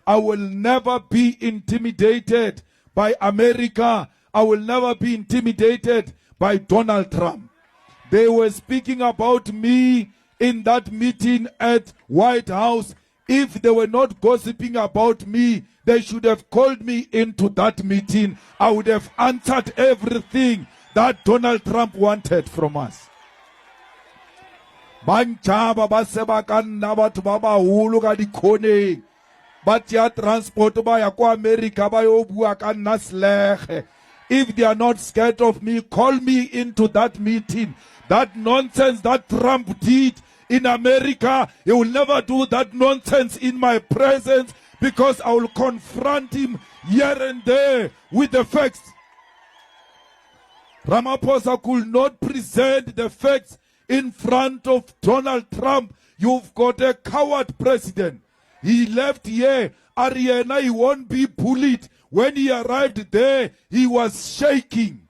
I will never be intimidated by America. I will never be intimidated by Donald Trump. They were speaking about me in that meeting at White House. If they were not gossiping about me, they should have called me into that meeting. I would have answered everything that Donald Trump wanted from us. Banchaba baseba kanna batho ba baholo ka dikhoneng ba tia transport ba ya kwa America ba yo bua ka nna slege. If they are not scared of me, call me into that meeting. That nonsense that Trump did in America, he will never do that nonsense in my presence, because I will confront him here and there with the facts. Ramaphosa could not present the facts in front of Donald Trump. You've got a coward president. He left here. Ariana, he won't be bullied. When he arrived there, he was shaking.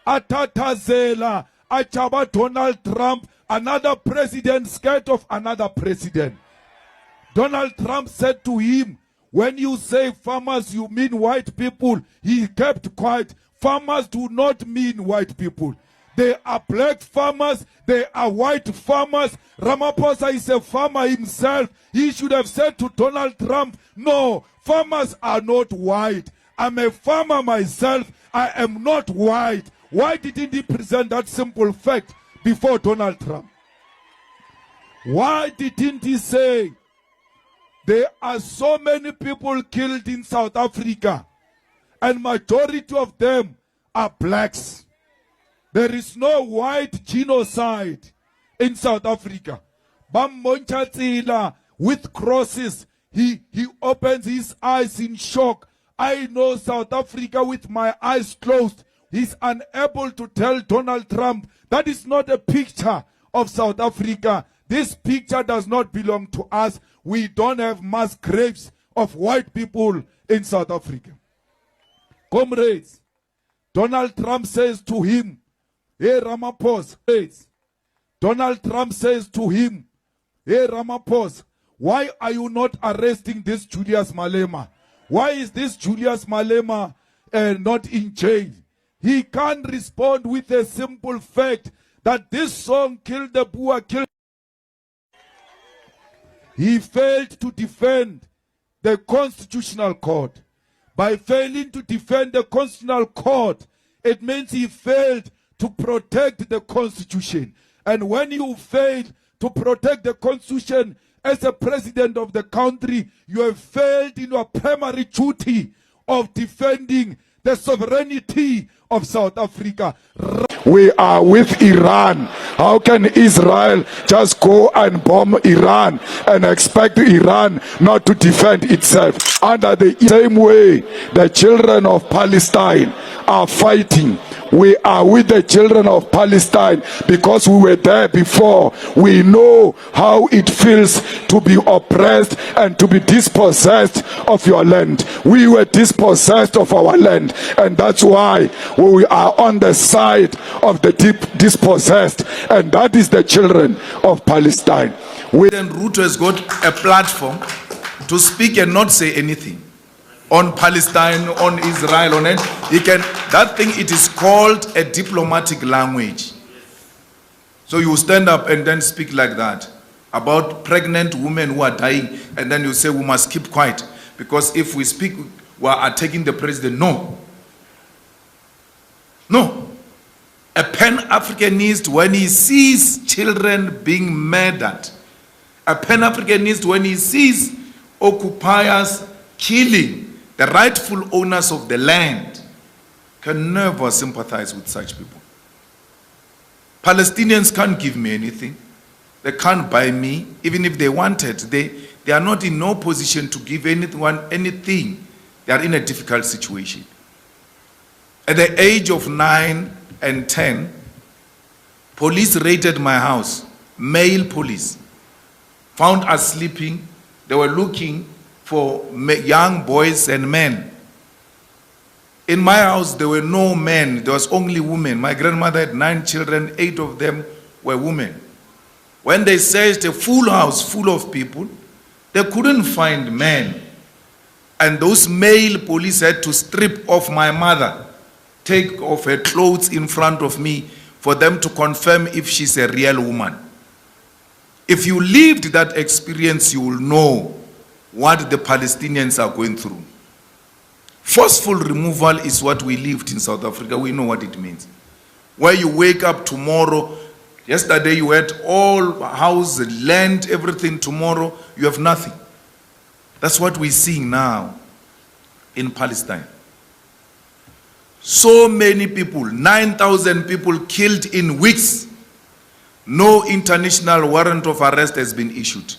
Atatazela, Achaba Donald Trump, another president scared of another president. Donald Trump said to him, when you say farmers, you mean white people. He kept quiet. Farmers do not mean white people. They are black farmers. They are white farmers. Ramaphosa is a farmer himself. He should have said to Donald Trump, no, farmers are not white. I'm a farmer myself. I am not white. Why didn't he present that simple fact before Donald Trump? Why didn't he say, there are so many people killed in South Africa, and majority of them are blacks. There is no white genocide in South Africa. Bammonchatsila with crosses. He opens his eyes in shock. I know South Africa with my eyes closed. He's unable to tell Donald Trump that is not a picture of South Africa. This picture does not belong to us. We don't have mass graves of white people in South Africa. Comrades, Donald Trump says to him, hey Ramaphosa, Donald Trump says to him, hey Ramaphosa, why are you not arresting this Julius Malema? Why is this Julius Malema not in jail? He can't respond with a simple fact that this song killed the Boer, killed. He failed to defend the Constitutional Court. By failing to defend the Constitutional Court, it means he failed to protect the Constitution. And when you fail to protect the Constitution as a president of the country, you have failed in your primary duty of defending the sovereignty of South Africa. We are with Iran. How can Israel just go and bomb Iran and expect Iran not to defend itself? Under the same way, the children of Palestine are fighting. We are with the children of Palestine because we were there before. We know how it feels to be oppressed and to be dispossessed of your land. We were dispossessed of our land, and that's why we are on the side of the dispossessed, and that is the children of Palestine. President Ruto has got a platform to speak and not say anything on Palestine, on Israel, on it. He can, that thing, it is called a diplomatic language. So you stand up and then speak like that about pregnant women who are dying, and then you say we must keep quiet because if we speak, we are attacking the president. No. No. A Pan-Africanist, when he sees children being murdered, a Pan-Africanist, when he sees occupiers killing the rightful owners of the land, can never sympathize with such people. Palestinians can't give me anything. They can't buy me. Even if they wanted, they are not in no position to give anyone anything. They are in a difficult situation. At the age of 9 and 10, police raided my house, male police, found us sleeping. They were looking for young boys and men. In my house, there were no men, there was only women. My grandmother had 9 children, 8 of them were women. When they searched a full house full of people, They couldn't find men. And those male police had to strip off my mother, take off her clothes in front of me for them to confirm if she's a real woman. If you lived that experience, you will know what the Palestinians are going through. Forceful removal is what we lived in South Africa. We know what it means. Where you wake up tomorrow, yesterday you had all house, land, everything. Tomorrow you have nothing. That's what we're seeing now in Palestine. So many people, 9,000 people killed in weeks. No international warrant of arrest has been issued.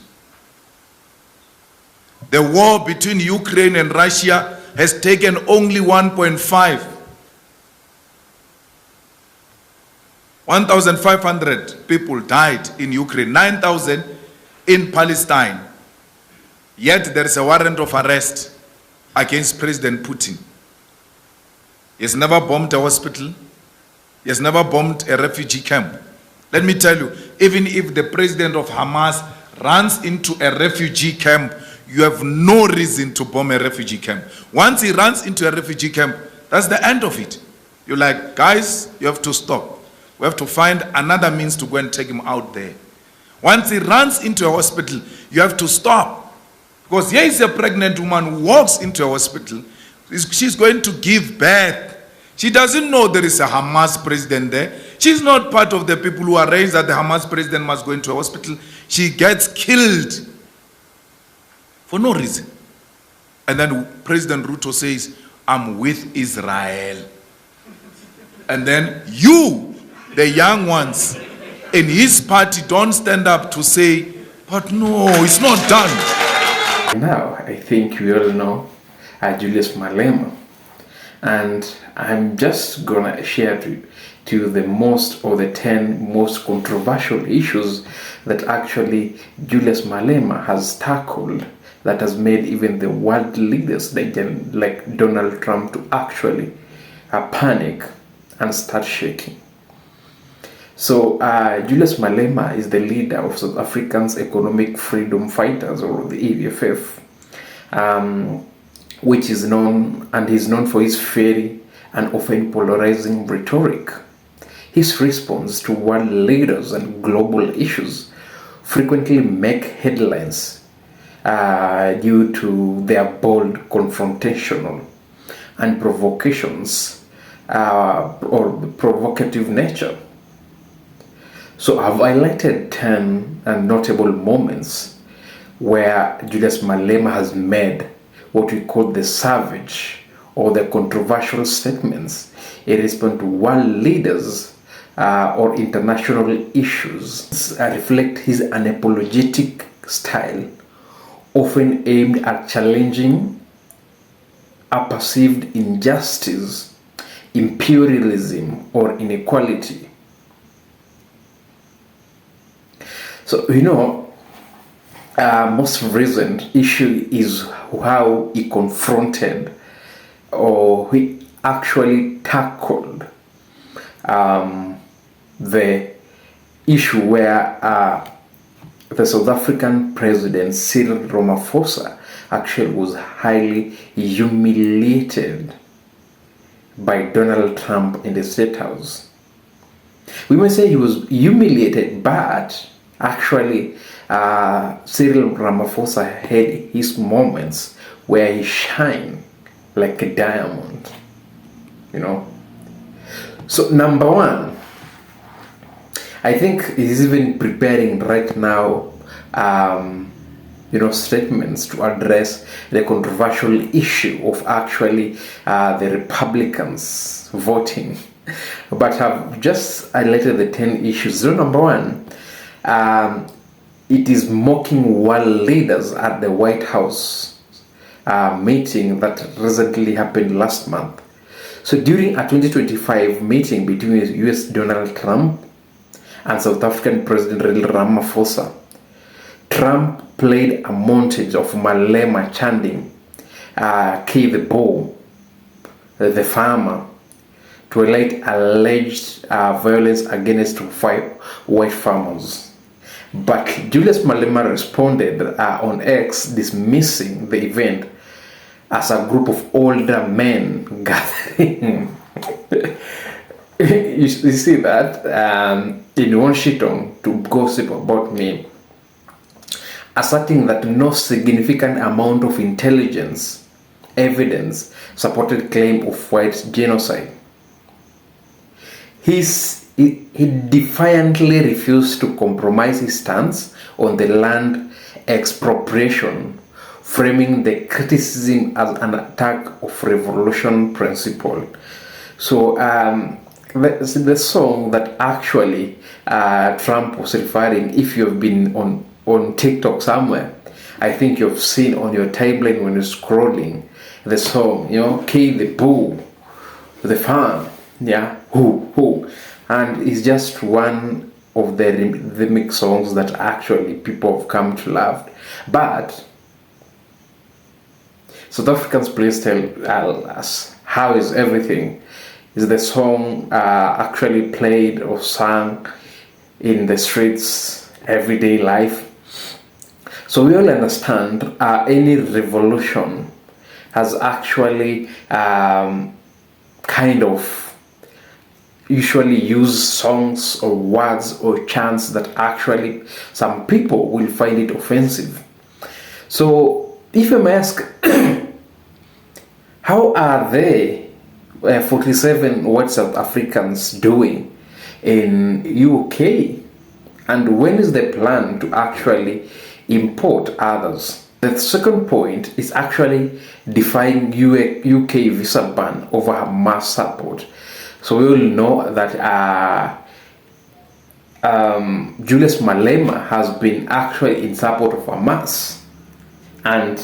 The war between Ukraine and Russia has taken only 1,500 people died in Ukraine, 9,000 in Palestine. Yet there is a warrant of arrest against President Putin. He has never bombed a hospital. He has never bombed a refugee camp. Let me tell you, even if the president of Hamas runs into a refugee camp, you have no reason to bomb a refugee camp. Once he runs into a refugee camp, that's the end of it. You're like, guys, you have to stop. We have to find another means to go and take him out there. Once he runs into a hospital, you have to stop. Because here is a pregnant woman who walks into a hospital. She's going to give birth. She doesn't know there is a Hamas president there. She's not part of the people who arrange that the Hamas president must go into a hospital. She gets killed for no reason. And then President Ruto says, I'm with Israel. And then you, the young ones in his party, don't stand up to say, but no, it's not done. Now, I think we all know Julius Malema. And I'm just gonna share to the most or the 10 most controversial issues that actually Julius Malema has tackled that has made even the world leaders like Donald Trump to actually panic and start shaking. So Julius Malema is the leader of South Africans Economic Freedom Fighters, or the EFF, which is known for his fiery and often polarizing rhetoric. His response to world leaders and global issues frequently make headlines due to their bold confrontational and provocations or provocative nature. So I've highlighted 10 notable moments where Julius Malema has made what we call the savage or the controversial statements in response to world leaders or international issues. Reflect his unapologetic style, often aimed at challenging a perceived injustice, imperialism, or inequality. So, most recent issue is how he confronted or he actually tackled the issue where the South African president Cyril Ramaphosa actually was highly humiliated by Donald Trump in the State House. We may say he was humiliated, but actually Cyril Ramaphosa had his moments where he shined like a diamond, So number one, I think he's even preparing right now, statements to address the controversial issue of actually the Republicans voting. But I've just highlighted the 10 issues. So number one, it is mocking world leaders at the White House meeting that recently happened last month. So during a 2025 meeting between US Donald Trump and South African President Cyril Ramaphosa, Trump played a montage of Malema chanting, "Kill the bull, the farmer," to highlight alleged violence against white farmers. But Julius Malema responded on X, dismissing the event as a group of older men gathering. You see that in Washington to gossip about me, asserting that no significant amount of intelligence evidence supported claim of white genocide. He defiantly refused to compromise his stance on the land expropriation, framing the criticism as an attack of revolution principle. So the song that actually Trump was referring, if you've been on TikTok somewhere, I think you've seen on your timeline when you're scrolling the song, kill the bull, the farm, who, and it's just one of the rhythmic songs that actually people have come to love. But South Africans, please tell us, how is everything? Is the song actually played or sung in the streets, everyday life? So we all understand any revolution has actually kind of usually use songs or words or chants that actually some people will find it offensive. So if you may ask, how are they 47 white South Africans doing in UK, and when is the plan to actually import others? The second point is actually defying UK visa ban over Hamas support. So we all know that Julius Malema has been actually in support of Hamas, and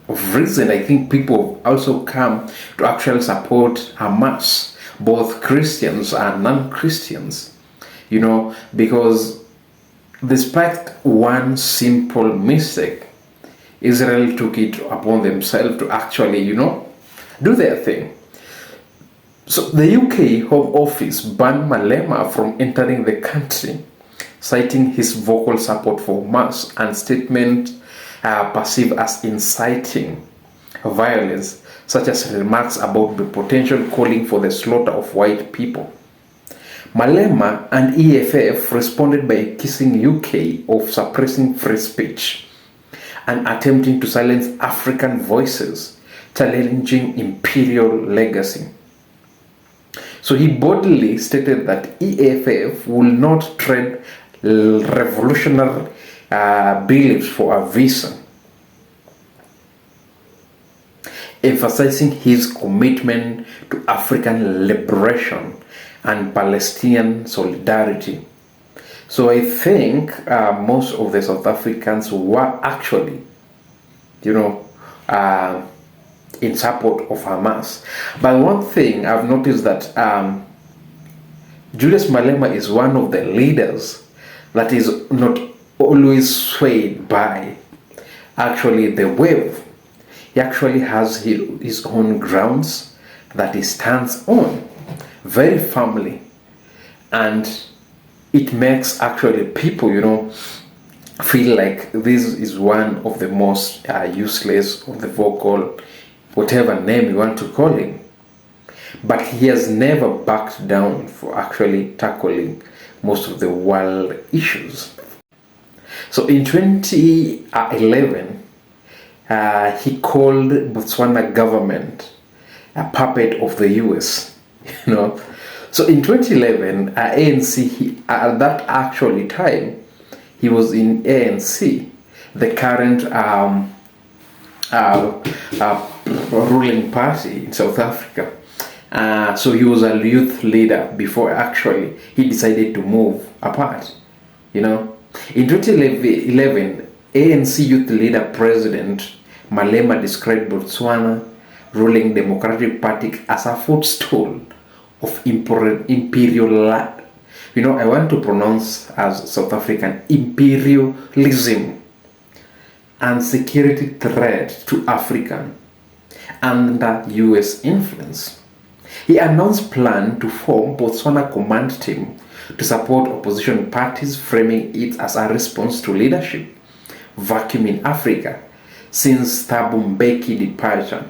of reason I think people also come to actually support Hamas, both Christians and non-Christians, because despite one simple mistake, Israel took it upon themselves to actually, do their thing. So the UK Home Office banned Malema from entering the country, citing his vocal support for Hamas and statement perceived as inciting violence, such as remarks about the potential calling for the slaughter of white people. Malema and EFF responded by accusing UK of suppressing free speech and attempting to silence African voices, challenging imperial legacy. So he boldly stated that EFF will not trade revolutionary beliefs for a visa, emphasizing his commitment to African liberation and Palestinian solidarity. So I think most of the South Africans were actually, in support of Hamas. But one thing I've noticed that Julius Malema is one of the leaders that is not always swayed by actually the wave. He actually has his own grounds that he stands on very firmly, and it makes actually people, feel like this is one of the most useless of the vocal, whatever name you want to call him. But he has never backed down for actually tackling most of the world issues. So in 2011, he called Botswana government a puppet of the US. So in 2011, ANC, at that actually time, he was in ANC, the current ruling party in South Africa. So he was a youth leader before actually he decided to move apart. In 2011, ANC youth leader President Malema described Botswana ruling Democratic Party as a footstool of imperial, I want to pronounce as South African, imperialism and security threat to Africa under US influence. He announced plan to form Botswana command team to support opposition parties, framing it as a response to leadership vacuum in Africa since Thabo Mbeki's departure.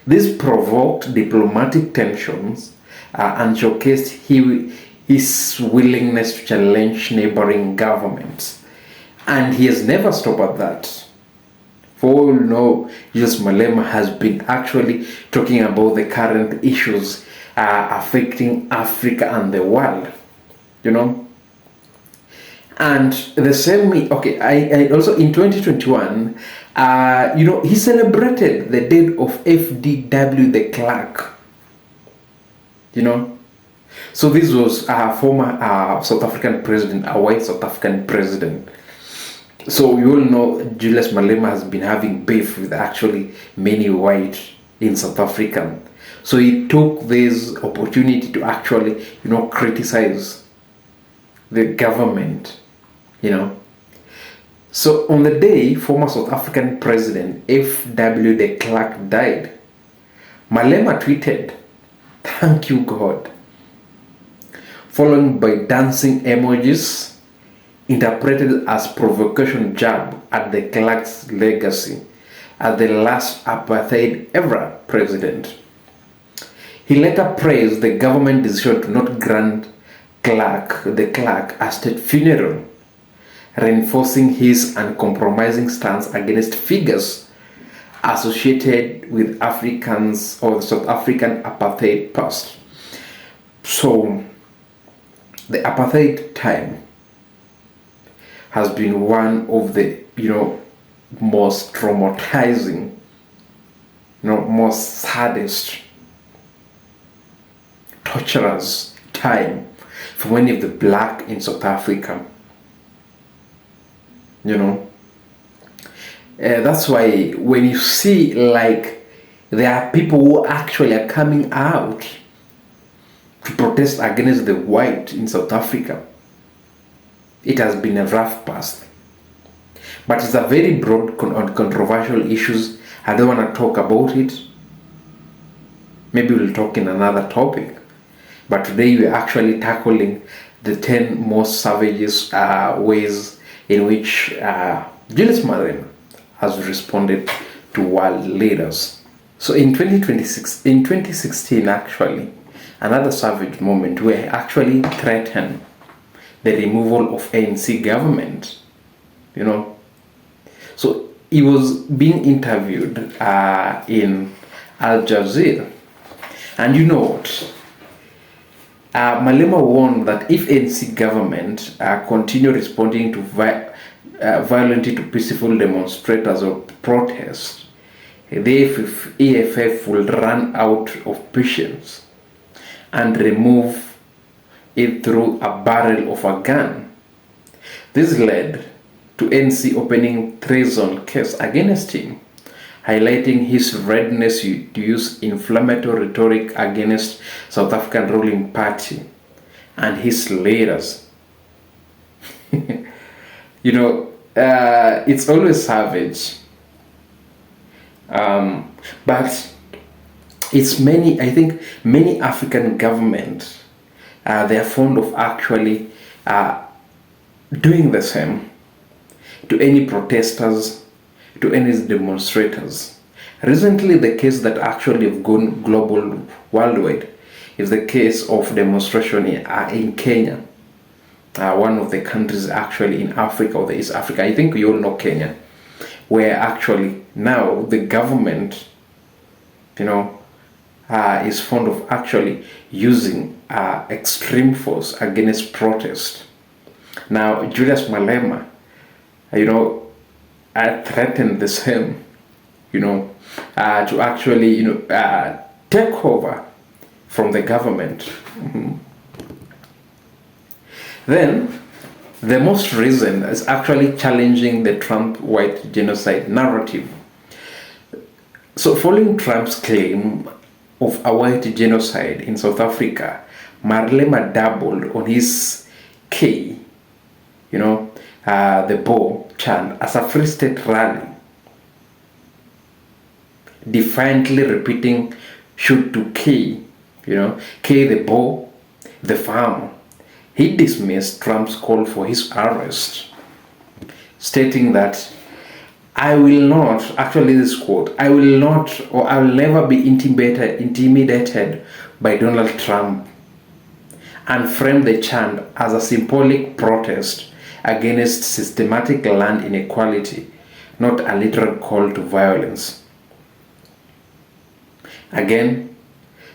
This provoked diplomatic tensions and showcased his willingness to challenge neighboring governments. And he has never stopped at that. For all we know, Julius Malema has been actually talking about the current issues affecting Africa and the world, you know. And the same, okay, I also in 2021, you know, he celebrated the death of FDW de Klerk, you know. So this was a former South African president, a white South African president. So you all know Julius Malema has been having beef with actually many white in South Africa. So he took this opportunity to actually, you know, criticize the government, you know. So on the day former South African president F.W. de Klerk died, Malema tweeted, "Thank you, God," followed by dancing emojis interpreted as provocation jab at de Klerk's legacy as the last apartheid era president. He later praised the government decision to not grant de Klerk a state funeral, reinforcing his uncompromising stance against figures associated with Africans or the South African apartheid past. So the apartheid time has been one of the, you know, most traumatizing, you know, most saddest, torturous time for many of the black in South Africa, you know. That's why when you see like there are people who actually are coming out to protest against the white in South Africa, it has been a rough past. But it's a very broad controversial issues. I don't want to talk about it. Maybe we'll talk in another topic. But today we're actually tackling the 10 most savages ways in which Julius Malema has responded to world leaders. So in 2016 actually, another savage moment where he actually threatened the removal of ANC government, you know. So he was being interviewed in Al Jazeera, and you know what? Malema warned that if ANC government continue responding to violently to peaceful demonstrators or protests, the EFF will run out of patience and remove it through a barrel of a gun. This led to ANC opening treason case against him, highlighting his readiness to use inflammatory rhetoric against South African ruling party and his leaders. You know, it's always savage, but it's many. I think many African governments they are fond of actually doing the same to any protesters, to any demonstrators. Recently, the case that actually have gone global, worldwide, is the case of demonstration in Kenya, one of the countries actually in Africa or the East Africa. I think we all know Kenya, where actually now the government, you know, is fond of actually using extreme force against protest. Now, Julius Malema, you know, threatened the same, you know, to actually, you know, take over from the government. Then, the most recent is actually challenging the Trump white genocide narrative. So, following Trump's claim of a white genocide in South Africa, Malema doubled on his K, you know, the Bo chant as a free state rally, defiantly repeating shoot to K, you know, K the Bo, the farm, he dismissed Trump's call for his arrest, stating that I will not, actually this quote, I will not or I will never be intimidated by Donald Trump, and framed the chant as a symbolic protest against systematic land inequality, not a literal call to violence. Again,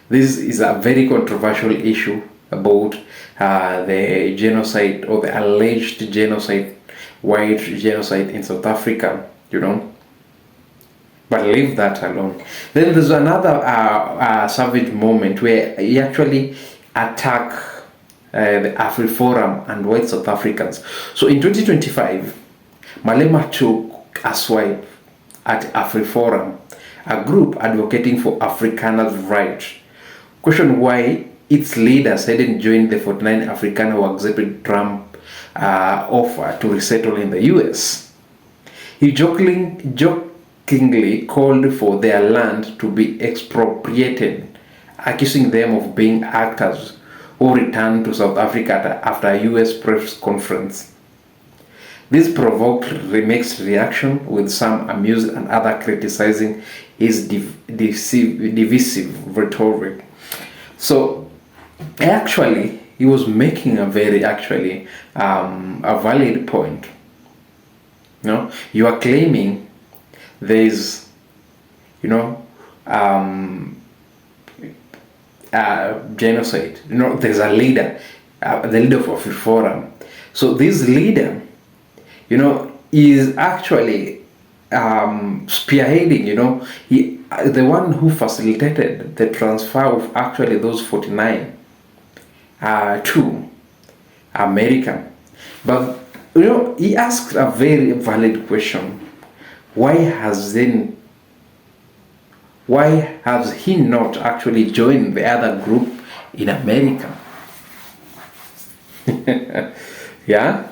this is a very controversial issue about the genocide or the alleged genocide, white genocide in South Africa, you know. But leave that alone. Then there's another savage moment where he actually attacked the AfriForum and white South Africans. So in 2025, Malema took a swipe at AfriForum, a group advocating for Afrikaners' rights, questioned why its leaders hadn't joined the 49 Afrikaners who accepted Trump's offer to resettle in the US. He jokingly called for their land to be expropriated, accusing them of being actors who returned to South Africa after a US press conference. This provoked mixed reaction, with some amused and others criticizing his divisive rhetoric. So actually, he was making a very a valid point. No, you are claiming there's, genocide. There's a leader, the leader of AfriForum. So this leader, is actually spearheading. He, the one who facilitated the transfer of actually those 49 to America. But he asked a very valid question: why has he not actually joined the other group in America? Yeah?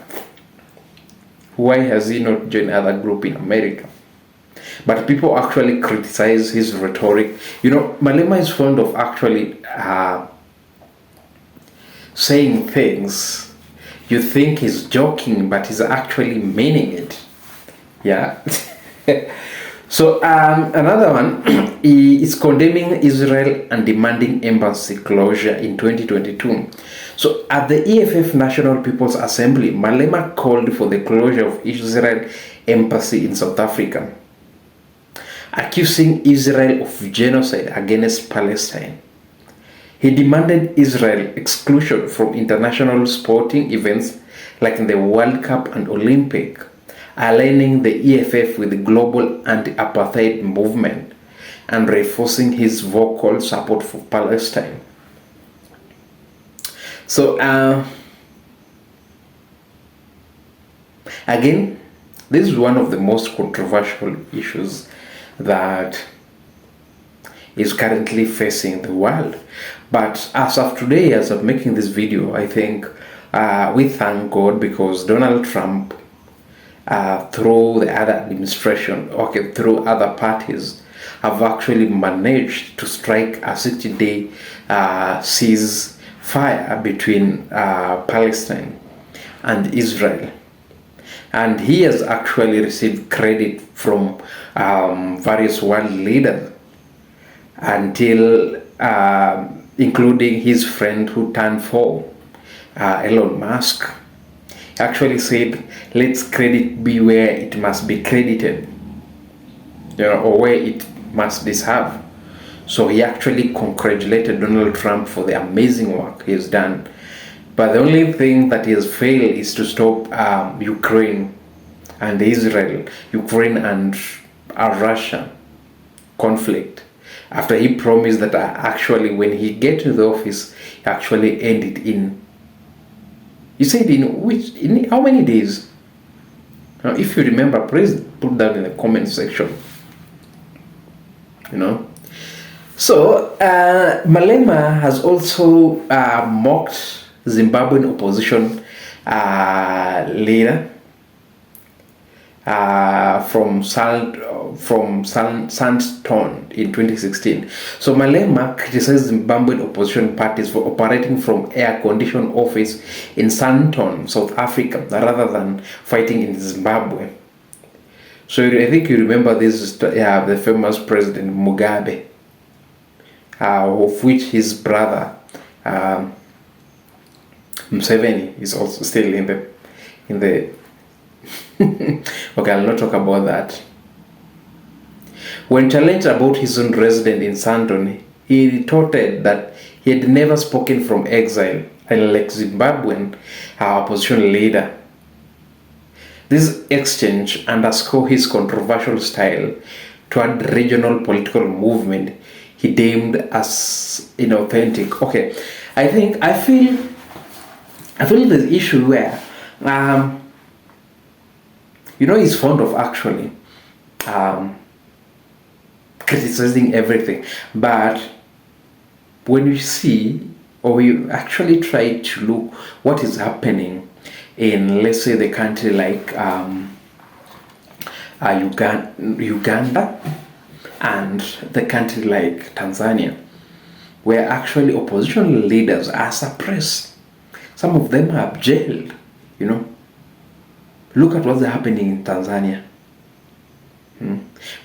Why has he not joined the other group in America? But people actually criticize his rhetoric. Malema is fond of actually saying things you think he's joking, but he's actually meaning it. Yeah. So another one is condemning Israel and demanding embassy closure in 2022. So at the EFF National People's Assembly, Malema called for the closure of Israel embassy in South Africa, accusing Israel of genocide against Palestine. He demanded Israel exclusion from international sporting events like the World Cup and Olympic, aligning the EFF with the global anti-apartheid movement and reinforcing his vocal support for Palestine. So again, this is one of the most controversial issues that is currently facing the world. But as of today, as I'm making this video, I think we thank God, because Donald Trump, through the other administration, through other parties, have actually managed to strike a 60-day ceasefire between Palestine and Israel. And he has actually received credit from various world leaders, until including his friend who turned for Elon Musk. He actually said, let's credit be where it must be credited, or where it must deserve. So he actually congratulated Donald Trump for the amazing work he has done. But the only thing that he has failed is to stop Ukraine and Israel, Ukraine and Russia conflict. After he promised that actually when he get to the office, he actually end it in, he said in how many days? Now, if you remember, please put that in the comment section. So Malema has also mocked Zimbabwean opposition leader from from Sandton in 2016. So Malema criticized Zimbabwean opposition parties for operating from air-conditioned office in Sandton, South Africa, rather than fighting in Zimbabwe. So I think you remember this, the famous President Mugabe, of which his brother Museveni is also still in the okay, I'll not talk about that. When challenged about his own residence in Sandton, he retorted that he had never spoken from exile, unlike Zimbabwean opposition leader. This exchange underscored his controversial style toward regional political movement he deemed as inauthentic. Okay, I feel the issue where he's fond of actually criticizing everything, but when you see or you actually try to look what is happening in, let's say, the country like Uganda and the country like Tanzania, where actually opposition leaders are suppressed. Some of them are jailed, Look at what's happening in Tanzania.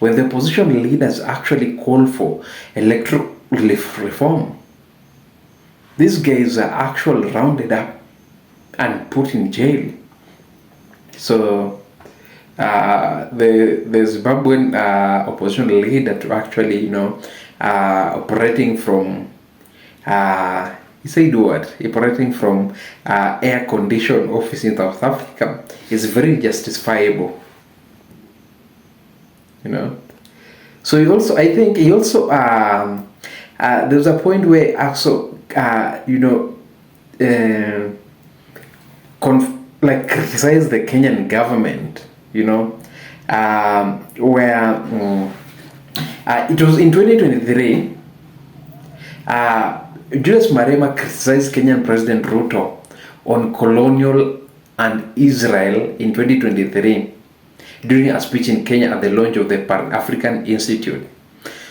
When the opposition leaders actually call for electoral reform, these guys are actually rounded up and put in jail. So the Zimbabwean opposition leader to actually operating from he said what? Operating from air-conditioned office in South Africa is very justifiable. So there's a point where also criticize the Kenyan government, where it was in 2023. Julius Malema criticized Kenyan President Ruto on colonial and Israel in 2023 during a speech in Kenya at the launch of the Pan-African Institute.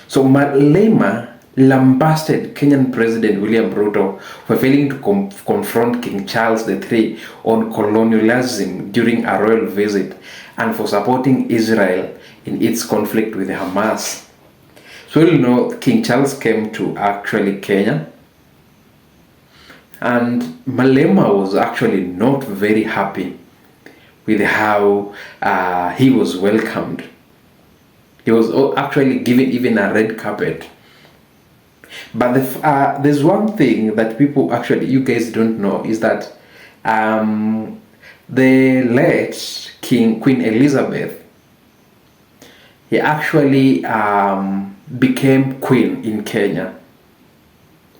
So Malema lambasted Kenyan President William Ruto for failing to confront King Charles III on colonialism during a royal visit and for supporting Israel in its conflict with Hamas. So King Charles came to actually Kenya, and Malema was actually not very happy with how he was welcomed. He was actually given even a red carpet. But there's one thing that you guys don't know, is that the late Queen Elizabeth, he actually became queen in Kenya.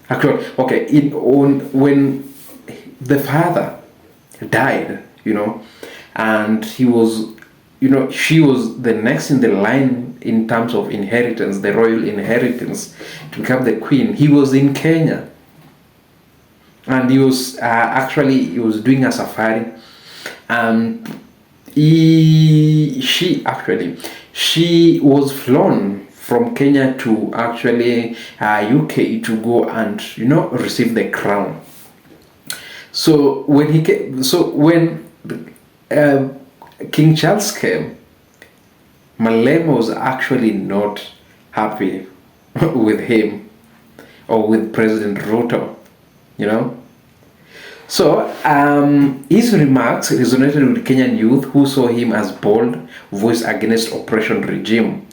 Actually, okay, when the father died, and he was, she was the next in the line in terms of inheritance, the royal inheritance, to become the queen. He was in Kenya, and he was doing a safari, and she was flown from Kenya to actually UK to go and receive the crown. So when King Charles came, Malema was actually not happy with him or with President Ruto, So his remarks resonated with Kenyan youth who saw him as bold voice against oppression regime,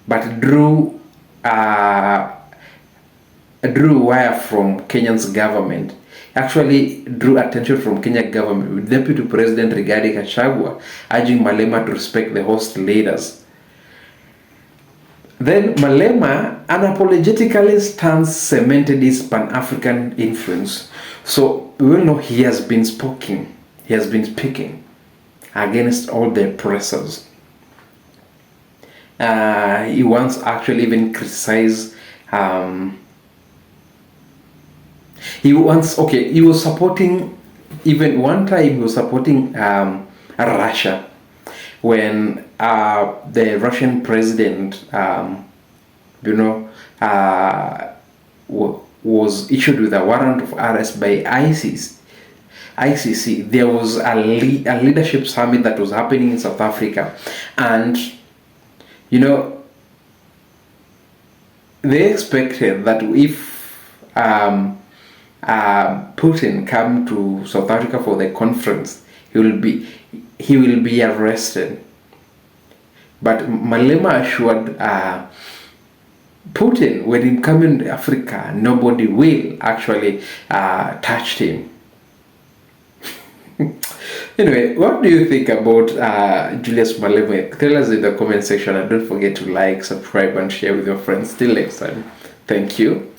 but drew wire from Kenya's government. Actually drew attention from Kenya government, with Deputy President Rigathi Gachagua urging Malema to respect the host leaders. Then Malema unapologetically cemented his Pan-African influence. So we will know he has been speaking against all the oppressors. He once actually even criticized he was supporting, even one time he was supporting Russia when the Russian president, was issued with a warrant of arrest by ICC. There was a leadership summit that was happening in South Africa, and they expected that if Putin come to South Africa for the conference, he will be arrested. But Malema assured Putin, when he comes in Africa, nobody will actually touch him. Anyway, what do you think about Julius Malema? Tell us in the comment section, and don't forget to like, subscribe, and share with your friends. Till next time, thank you.